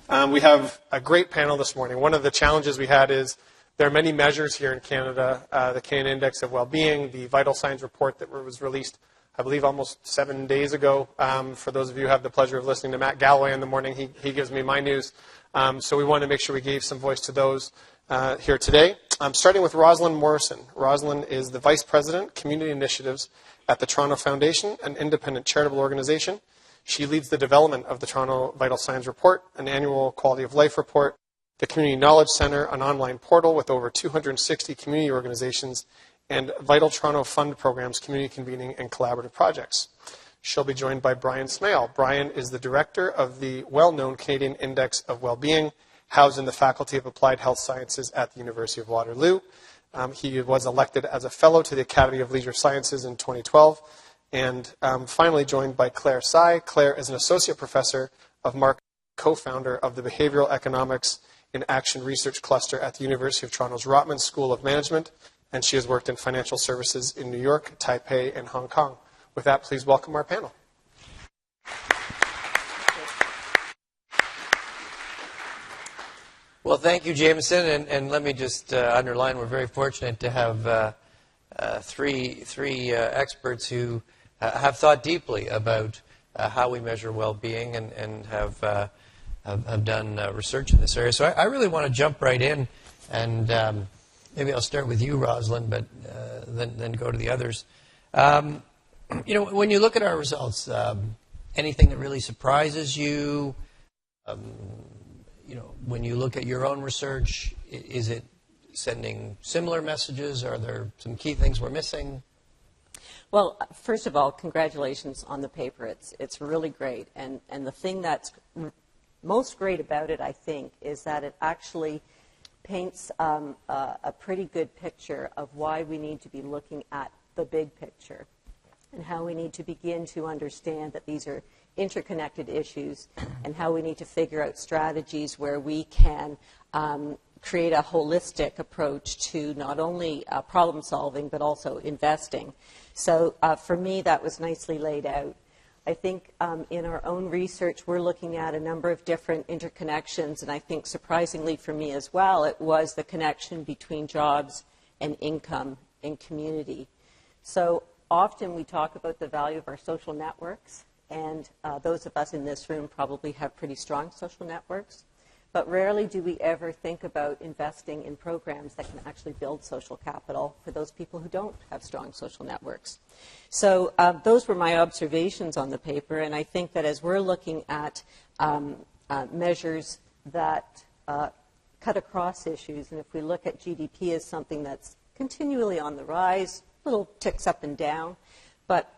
We have a great panel this morning. One of the challenges we had is there are many measures here in Canada, the Canadian Index of Wellbeing, the Vital Signs report that was released, I believe, almost 7 days ago. For those of you who have the pleasure of listening to Matt Galloway in the morning, he gives me my news. So we wanted to make sure we gave some voice to those here today. Starting with Rosalyn Morrison. Rosalyn is the Vice President, Community Initiatives at the Toronto Foundation, an independent charitable organization. She leads the development of the Toronto Vital Signs Report, an annual quality of life report, the Community Knowledge Centre, an online portal with over 260 community organizations, and Vital Toronto Fund programs, community convening, and collaborative projects. She'll be joined by Bryan Smale. Bryan is the director of the well-known Canadian Index of Wellbeing, housed in the Faculty of Applied Health Sciences at the University of Waterloo. He was elected as a fellow to the Academy of Leisure Sciences in 2012. And finally joined by Claire Tsai. Claire is an associate professor of marketing, co-founder of the Behavioral Economics in Action Research Cluster at the University of Toronto's Rotman School of Management, and she has worked in financial services in New York, Taipei, and Hong Kong. With that, please welcome our panel. Well, thank you, Jamison, and let me just underline we're very fortunate to have three experts who have thought deeply about how we measure well-being and have done research in this area. So I really want to jump right in, and maybe I'll start with you, Rosalyn, but then go to the others. When you look at our results, anything that really surprises you? When you look at your own research, is it sending similar messages? Are there some key things we're missing? Well, first of all, congratulations on the paper. It's really great. And the thing that's most great about it, I think, is that it actually paints a pretty good picture of why we need to be looking at the big picture and how we need to begin to understand that these are interconnected issues and how we need to figure out strategies where we can create a holistic approach to not only problem solving but also investing. So for me, that was nicely laid out. I think in our own research, we're looking at a number of different interconnections, and I think surprisingly for me as well, it was the connection between jobs and income and community. So often we talk about the value of our social networks, and those of us in this room probably have pretty strong social networks. But rarely do we ever think about investing in programs that can actually build social capital for those people who don't have strong social networks. So those were my observations on the paper, and I think that as we're looking at measures that cut across issues, and if we look at GDP as something that's continually on the rise, little ticks up and down, but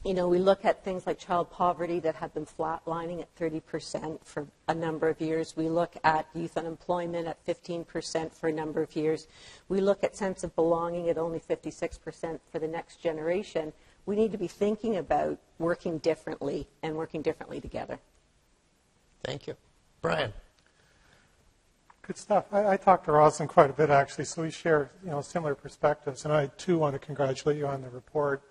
we look at things like child poverty that have been flatlining at 30% for a number of years. We look at youth unemployment at 15% for a number of years. We look at sense of belonging at only 56% for the next generation. We need to be thinking about working differently and working differently together. Thank you. Bryan. Good stuff. I talked to Rosalyn quite a bit, actually, so we share similar perspectives. And I, too, want to congratulate you on the report.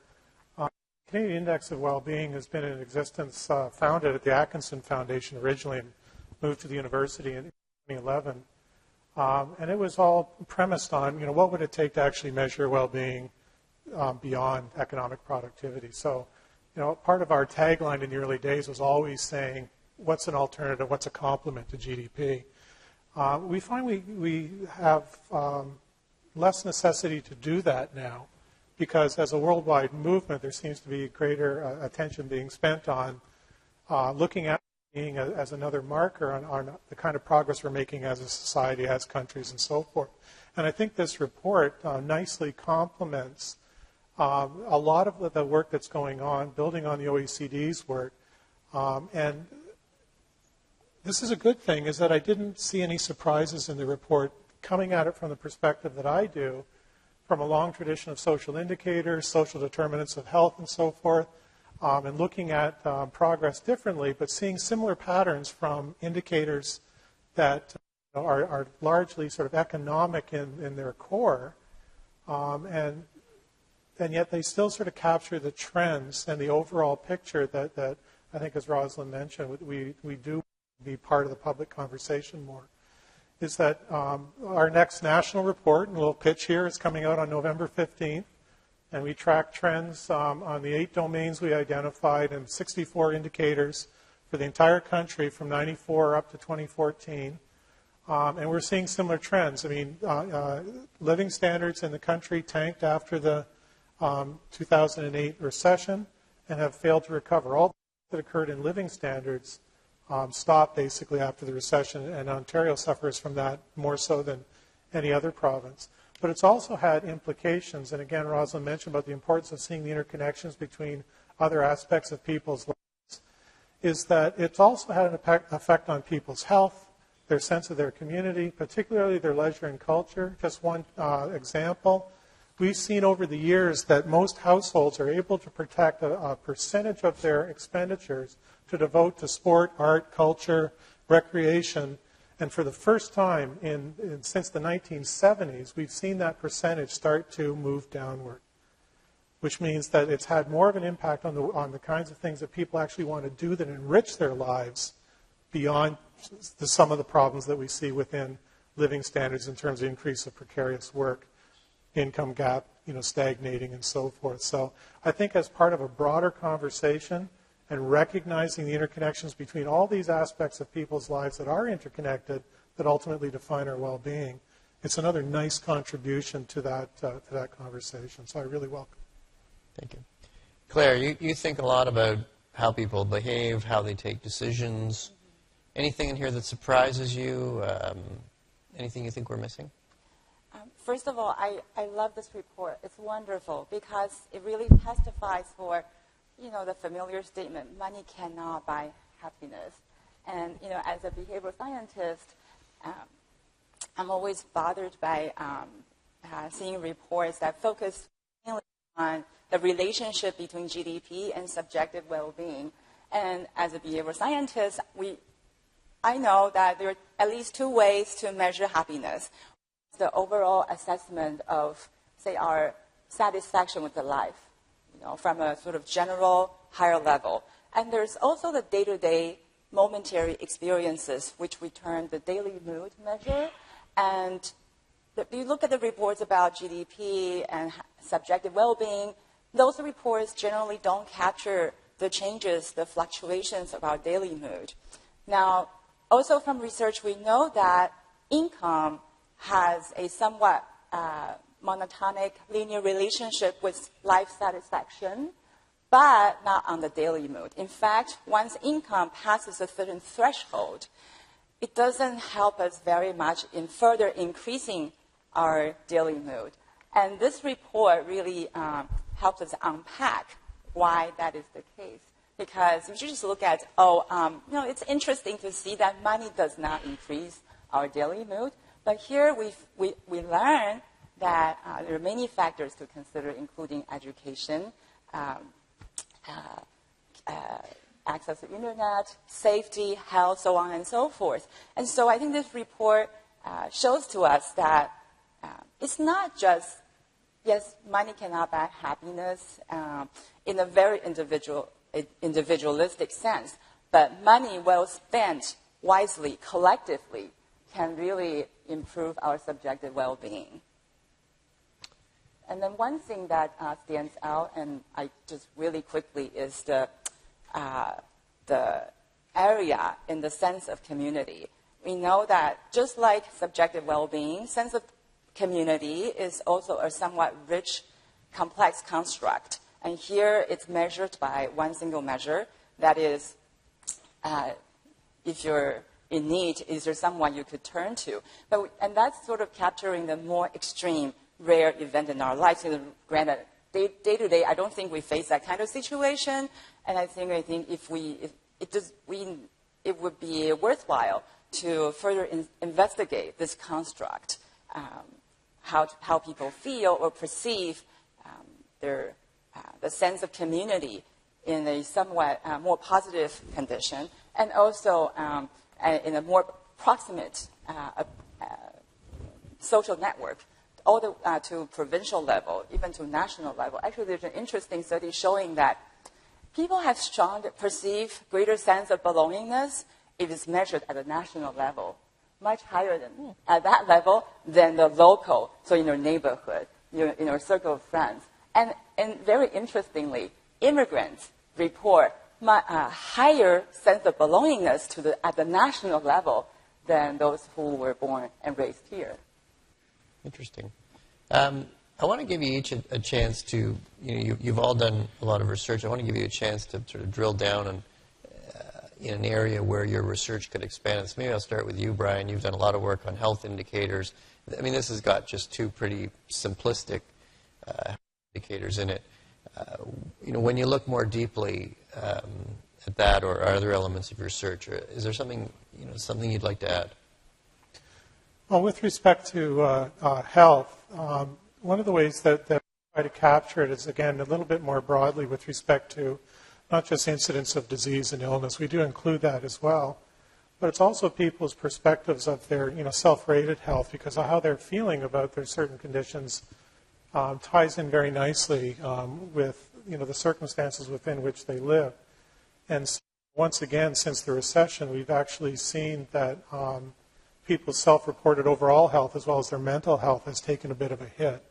The Canadian Index of Wellbeing has been in existence, founded at the Atkinson Foundation originally and moved to the university in 2011. And it was all premised on, what would it take to actually measure well-being beyond economic productivity. So, part of our tagline in the early days was always saying, what's an alternative, what's a complement to GDP? We find we have less necessity to do that now, because as a worldwide movement, there seems to be greater attention being spent on looking at being as another marker on the kind of progress we're making as a society, as countries, and so forth. And I think this report nicely complements a lot of the work that's going on, building on the OECD's work. And this is a good thing, is that I didn't see any surprises in the report coming at it from the perspective that I do, from a long tradition of social indicators, social determinants of health, and so forth, and looking at progress differently, but seeing similar patterns from indicators that are largely sort of economic in their core, and yet they still sort of capture the trends and the overall picture that I think, as Rosalyn mentioned, we do be part of the public conversation more, is that our next national report, and a little pitch here, is coming out on November 15th. And we track trends on the 8 domains we identified and 64 indicators for the entire country from 94 up to 2014. And we're seeing similar trends. I mean, living standards in the country tanked after the 2008 recession and have failed to recover. All that occurred in living standards stopped basically after the recession, and Ontario suffers from that more so than any other province. But it's also had implications, and again, Rosalyn mentioned about the importance of seeing the interconnections between other aspects of people's lives, is that it's also had an effect on people's health, their sense of their community, particularly their leisure and culture. Just one example, we've seen over the years that most households are able to protect a percentage of their expenditures to devote to sport, art, culture, recreation. And for the first time since the 1970s, we've seen that percentage start to move downward, which means that it's had more of an impact on the kinds of things that people actually want to do that enrich their lives beyond some of the problems that we see within living standards in terms of increase of precarious work, income gap, stagnating and so forth. So I think as part of a broader conversation and recognizing the interconnections between all these aspects of people's lives that are interconnected that ultimately define our well-being, it's another nice contribution to that conversation. So I really welcome it. Thank you. Claire, you think a lot about how people behave, how they take decisions. Anything in here that surprises you? Anything you think we're missing? First of all, I love this report. It's wonderful because it really testifies for the familiar statement, money cannot buy happiness. And, as a behavioral scientist, I'm always bothered by seeing reports that focus mainly on the relationship between GDP and subjective well-being. And as a behavioral scientist, I know that there are at least 2 ways to measure happiness. The overall assessment of, say, our satisfaction with the life, from a sort of general, higher level. And there's also the day-to-day momentary experiences, which we term the daily mood measure. And if you look at the reports about GDP and subjective well-being, those reports generally don't capture the changes, the fluctuations of our daily mood. Now, also from research, we know that income has a somewhat monotonic linear relationship with life satisfaction, but not on the daily mood. In fact, once income passes a certain threshold, it doesn't help us very much in further increasing our daily mood. And this report really helps us unpack why that is the case. Because if you just look at, it's interesting to see that money does not increase our daily mood. But here we learn that there are many factors to consider, including education, access to internet, safety, health, so on and so forth. And so I think this report shows to us that it's not just, yes, money cannot buy happiness in a very individualistic sense, but money well spent wisely, collectively, can really improve our subjective well-being. And then one thing that stands out, and I just really quickly, is the area in the sense of community. We know that just like subjective well-being, sense of community is also a somewhat rich, complex construct. And here it's measured by one single measure. That is, if you're in need, is there someone you could turn to? And that's sort of capturing the more extreme, rare event in our lives. Granted, day to day, I don't think we face that kind of situation. And I think it would be worthwhile to further investigate this construct, how people feel or perceive the sense of community in a somewhat more positive condition, and also in a more proximate social network, all the to provincial level, even to national level. Actually, there's an interesting study showing that people have perceive greater sense of belongingness it is measured at the national level, much higher than at that level than the local, so in your neighborhood, in your circle of friends. And very interestingly, immigrants report a higher sense of belongingness at the national level than those who were born and raised here. Interesting. I want to give you each a chance to, you've all done a lot of research. I want to give you a chance to sort of drill down in an area where your research could expand. So maybe I'll start with you, Bryan. You've done a lot of work on health indicators. I mean, this has got just two pretty simplistic indicators in it. When you look more deeply at that or other elements of your research, is there something you'd like to add? Well, with respect to health, one of the ways that we try to capture it is, again, a little bit more broadly with respect to not just incidence of disease and illness. We do include that as well. But it's also people's perspectives of their self-rated health, because of how they're feeling about their certain conditions ties in very nicely with the circumstances within which they live. And so once again, since the recession, we've actually seen that people's self-reported overall health as well as their mental health has taken a bit of a hit.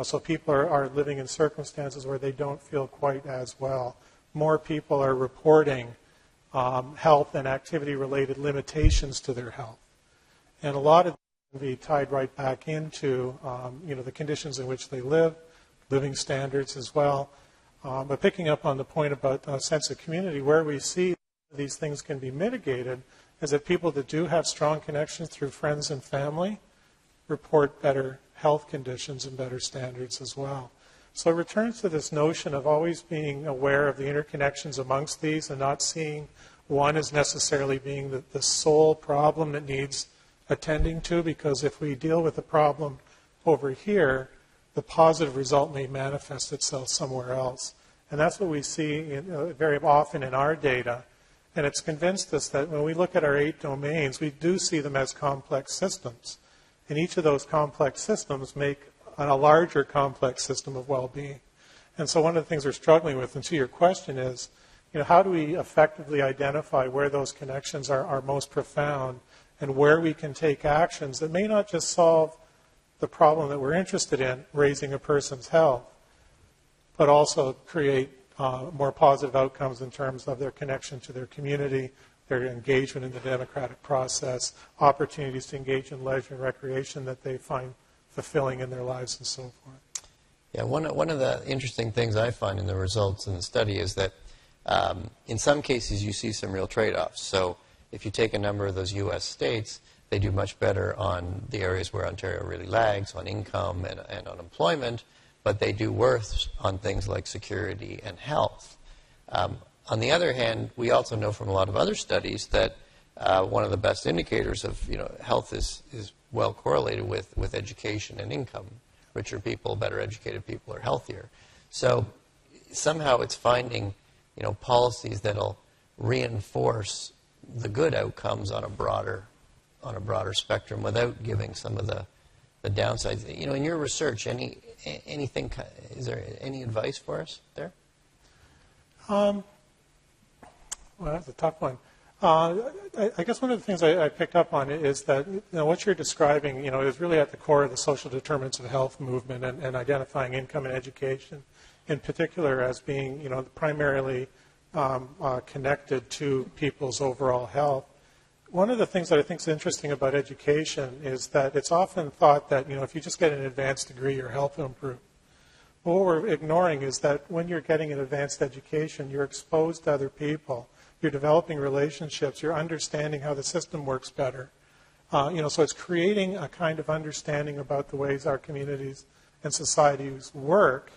So people are living in circumstances where they don't feel quite as well. More people are reporting health and activity-related limitations to their health. And a lot of them can be tied right back into, the conditions in which they live, living standards as well. But picking up on the point about a sense of community, where we see these things can be mitigated is that people that do have strong connections through friends and family report better health conditions and better standards as well. So it returns to this notion of always being aware of the interconnections amongst these and not seeing one as necessarily being the sole problem that needs attending to, because if we deal with the problem over here, the positive result may manifest itself somewhere else. And that's what we see very often in our data. And it's convinced us that when we look at our 8 domains, we do see them as complex systems. And each of those complex systems make a larger complex system of well-being. And so one of the things we're struggling with, and to your question is, how do we effectively identify where those connections are most profound and where we can take actions that may not just solve the problem that we're interested in, raising a person's health, but also create more positive outcomes in terms of their connection to their community, their engagement in the democratic process, opportunities to engage in leisure and recreation that they find fulfilling in their lives and so forth. Yeah, one of the interesting things I find in the results in the study is that in some cases you see some real trade-offs. So if you take a number of those U.S. states, they do much better on the areas where Ontario really lags, on income and on employment, but they do worse on things like security and health. On the other hand, we also know from a lot of other studies that one of the best indicators of health is well correlated with education and income. Richer people, better educated people are healthier. So somehow it's finding policies that'll reinforce the good outcomes on a broader spectrum without giving some of the downsides. In your research, anything? Is there any advice for us there? Well, that's a tough one. I guess one of the things I picked up on is that what you're describing, is really at the core of the social determinants of health movement and identifying income and education, in particular, as being primarily connected to people's overall health. One of the things that I think is interesting about education is that it's often thought that if you just get an advanced degree, your health will improve. But what we're ignoring is that when you're getting an advanced education, you're exposed to other people. You're developing relationships. You're understanding how the system works better. So it's creating a kind of understanding about the ways our communities and societies work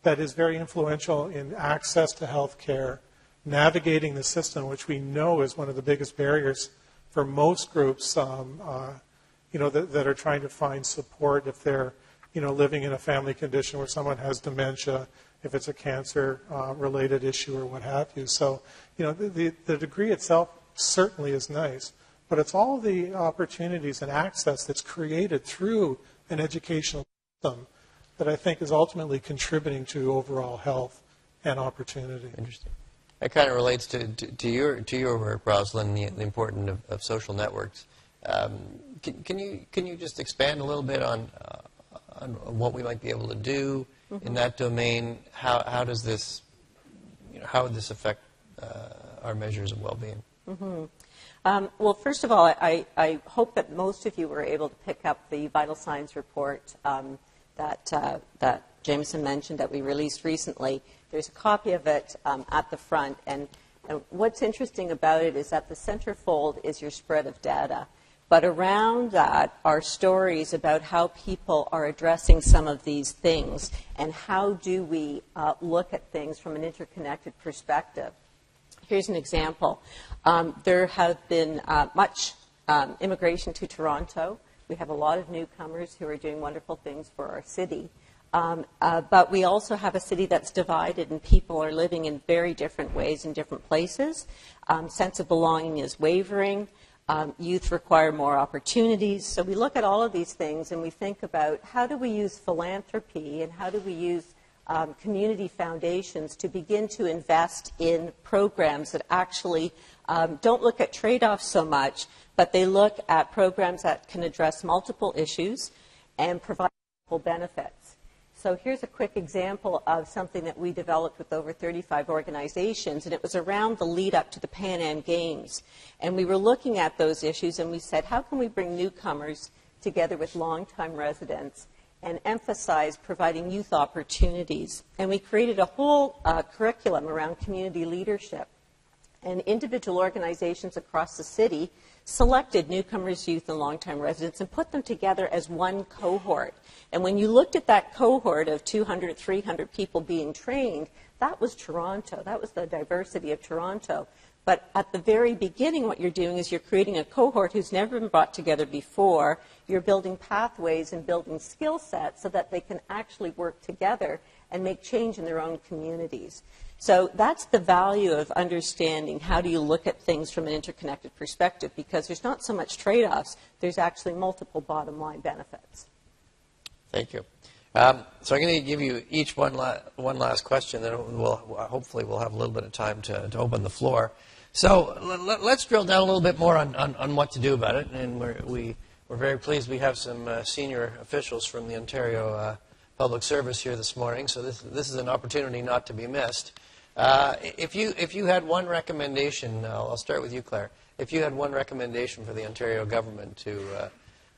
that is very influential in access to health care, navigating the system, which we know is one of the biggest barriers for most groups, that are trying to find support if they're, living in a family condition where someone has dementia, if it's a cancer-related issue or what have you. So, the degree itself certainly is nice, but it's all the opportunities and access that's created through an educational system that I think is ultimately contributing to overall health and opportunity. Interesting. that kind of relates to your work, Rosalyn, the importance of social networks. Can you just expand a little bit on what we might be able to do in that domain? How does this, how would this affect our measures of well-being? Well, first of all, I hope that most of you were able to pick up the vital signs report that Jamison mentioned that we released recently. There's a copy of it at the front, and what's interesting about it is that the centerfold is your spread of data. But around that are stories about how people are addressing some of these things and how do we look at things from an interconnected perspective. Here's an example. There have been much immigration to Toronto. We have a lot of newcomers who are doing wonderful things for our city. But we also have a city that's divided and people are living in very different ways in different places. Sense of belonging is wavering. Youth require more opportunities. So we look at all of these things and we think about how do we use philanthropy and how do we use community foundations to begin to invest in programs that actually don't look at trade-offs so much, but they look at programs that can address multiple issues and provide multiple benefits. So here's a quick example of something that we developed with over 35 organizations, and it was around the lead up to the Pan Am Games. And we were looking at those issues, and we said, how can we bring newcomers together with longtime residents and emphasize providing youth opportunities? And we created a whole curriculum around community leadership. And individual organizations across the city selected newcomers, youth, and longtime residents and put them together as one cohort. And when you looked at that cohort of 200, 300 people being trained, that was Toronto. That was the diversity of Toronto. But at the very beginning, what you're doing is you're creating a cohort who's never been brought together before. You're building pathways and building skill sets so that they can actually work together and make change in their own communities. So that's the value of understanding how do you look at things from an interconnected perspective, because there's not so much trade-offs, there's actually multiple bottom line benefits. Thank you. So I'm going to give you each one last question, then hopefully we'll have a little bit of time to open the floor. So let's drill down a little bit more on what to do about it. And we're very pleased we have some senior officials from the Ontario Public Service here this morning. So this is an opportunity not to be missed. If you had one recommendation, I'll start with you, Claire. If you had one recommendation for the Ontario government to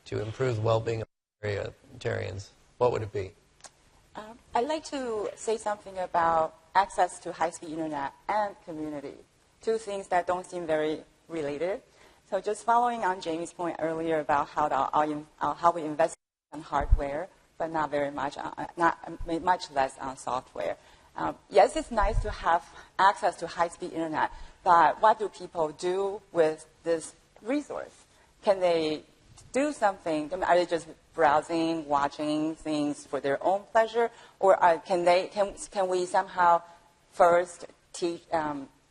improve the well-being of Ontarians, what would it be? I'd like to say something about access to high-speed internet and community, two things that don't seem very related. So just following on Jamie's point earlier about how we invest in hardware, but not very much, much less on software. Yes, it's nice to have access to high-speed internet, but what do people do with this resource? Can they do something? Are they just browsing, watching things for their own pleasure, or can we somehow first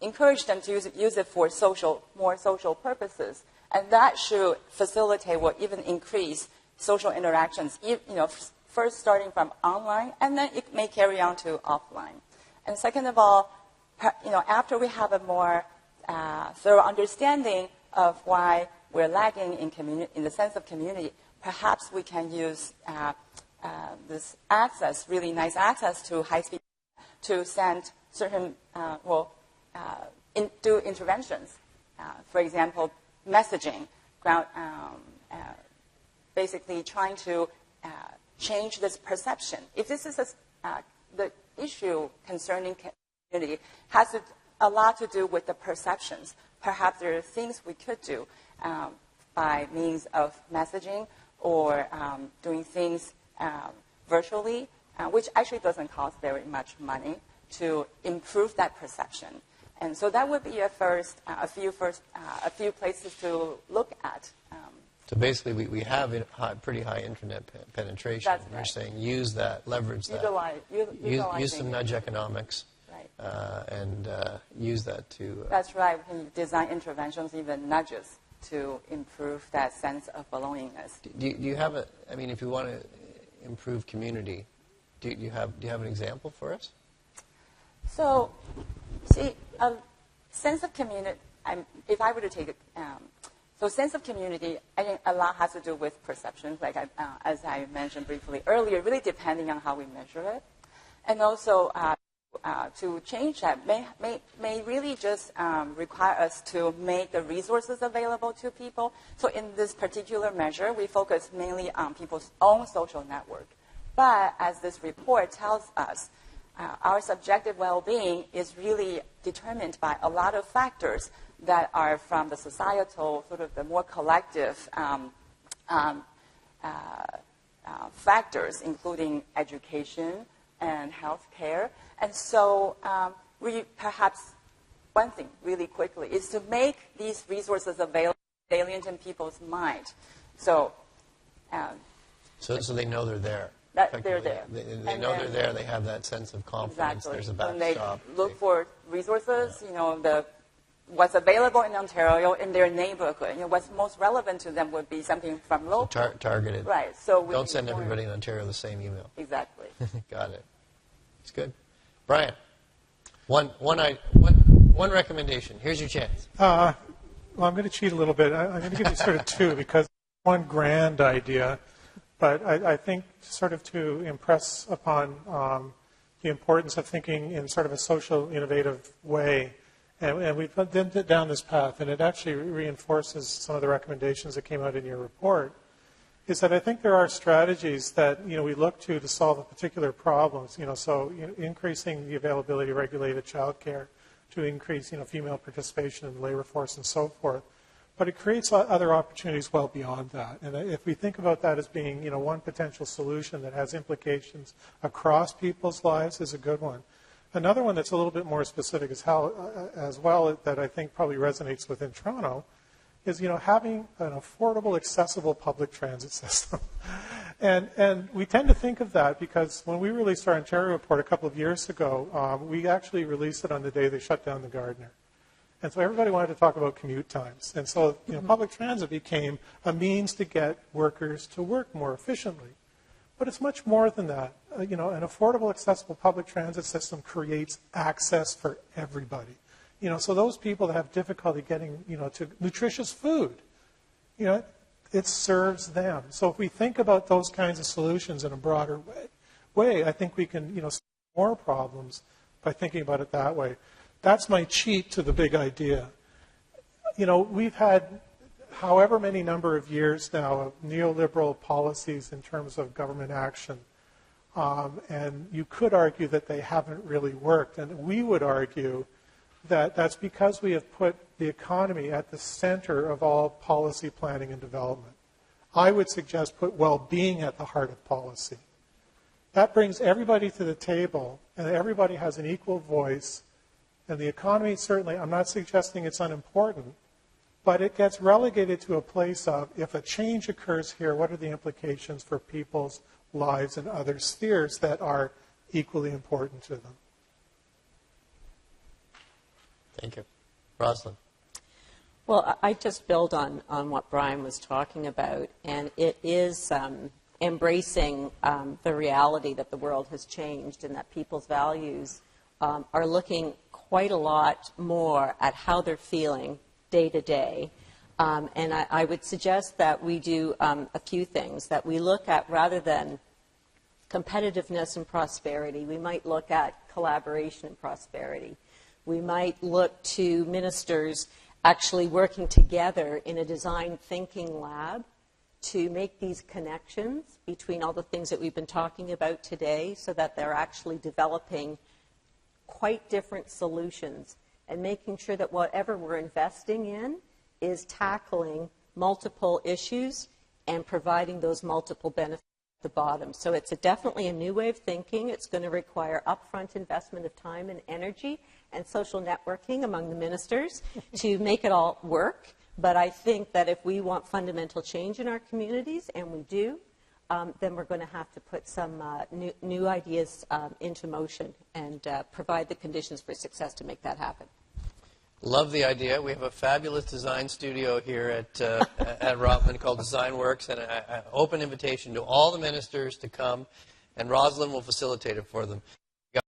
encourage them to use it for more social purposes, and that should facilitate or even increase social interactions. First starting from online, and then it may carry on to offline. And second of all, after we have a more thorough understanding of why we're lagging in the sense of community, perhaps we can use this access, really nice access to high-speed, to send certain, do interventions. For example, messaging, basically trying to change this perception. If this is the issue concerning community, has a lot to do with the perceptions. Perhaps there are things we could do by means of messaging or doing things virtually, which actually doesn't cost very much money, to improve that perception. And so that would be a few places to look at. So basically, we have pretty high internet penetration. That's right. You're saying use that, leverage that. Use some nudge economics. Right. And use that to... That's right. We can design interventions, even nudges, to improve that sense of belongingness. Do you have if you want to improve community, do you have an example for us? So See, a sense of community, if I were to take it, so sense of community, I think a lot has to do with perceptions, like as I mentioned briefly earlier, really depending on how we measure it. And also, to change that may really just require us to make the resources available to people. So in this particular measure, we focus mainly on people's own social network. But as this report tells us, our subjective well-being is really determined by a lot of factors that are from the societal, sort of the more collective factors, including education and health care. And so perhaps one thing really quickly is to make these resources available salient in people's mind. So they know they're there. That they're there. They know they're there. They have that sense of confidence. Exactly. There's a When backstop. they look for resources, what's available in Ontario in their neighborhood. What's most relevant to them would be something from local. So targeted. Right. So don't send everybody in Ontario the same email. Exactly. Got it. It's good. Bryan, one recommendation. Here's your chance. Well, I'm going to cheat a little bit. I'm going to give you sort of two, because one grand idea, but I think sort of to impress upon the importance of thinking in sort of a social, innovative way. And we've been down this path, and it actually reinforces some of the recommendations that came out in your report, is that I think there are strategies that we look to solve a particular problems. Increasing the availability of regulated childcare, to increase female participation in the labor force, and so forth. But it creates other opportunities well beyond that. And if we think about that as being one potential solution that has implications across people's lives, is a good one. Another one that's a little bit more specific is how, as well, that I think probably resonates within Toronto, is having an affordable, accessible public transit system. And we tend to think of that because when we released our Ontario report a couple of years ago, we actually released it on the day they shut down the Gardiner. And so everybody wanted to talk about commute times. And so public transit became a means to get workers to work more efficiently. But it's much more than that. An affordable, accessible public transit system creates access for everybody. So those people that have difficulty getting, to nutritious food, it serves them. So if we think about those kinds of solutions in a broader way, I think we can, solve more problems by thinking about it that way. That's my cheat to the big idea. We've had however many number of years now of neoliberal policies in terms of government action. And you could argue that they haven't really worked. And we would argue that that's because we have put the economy at the center of all policy planning and development. I would suggest put well-being at the heart of policy. That brings everybody to the table, and everybody has an equal voice. And the economy, certainly, I'm not suggesting it's unimportant, but it gets relegated to a place of, if a change occurs here, what are the implications for people's lives and other spheres that are equally important to them? Thank you. Rosalyn. Well, I just build on what Bryan was talking about, and it is embracing the reality that the world has changed and that people's values are looking quite a lot more at how they're feeling day to day. And I would suggest that we do a few things, that we look at, rather than competitiveness and prosperity, we might look at collaboration and prosperity. We might look to ministers actually working together in a design thinking lab to make these connections between all the things that we've been talking about today, so that they're actually developing quite different solutions and making sure that whatever we're investing in is tackling multiple issues and providing those multiple benefits at the bottom. So it's definitely a new way of thinking. It's going to require upfront investment of time and energy and social networking among the ministers to make it all work. But I think that if we want fundamental change in our communities, and we do, then we're going to have to put some new ideas into motion and provide the conditions for success to make that happen. Love the idea. We have a fabulous design studio here at Rotman called Design Works, and an open invitation to all the ministers to come, and Rosalyn will facilitate it for them.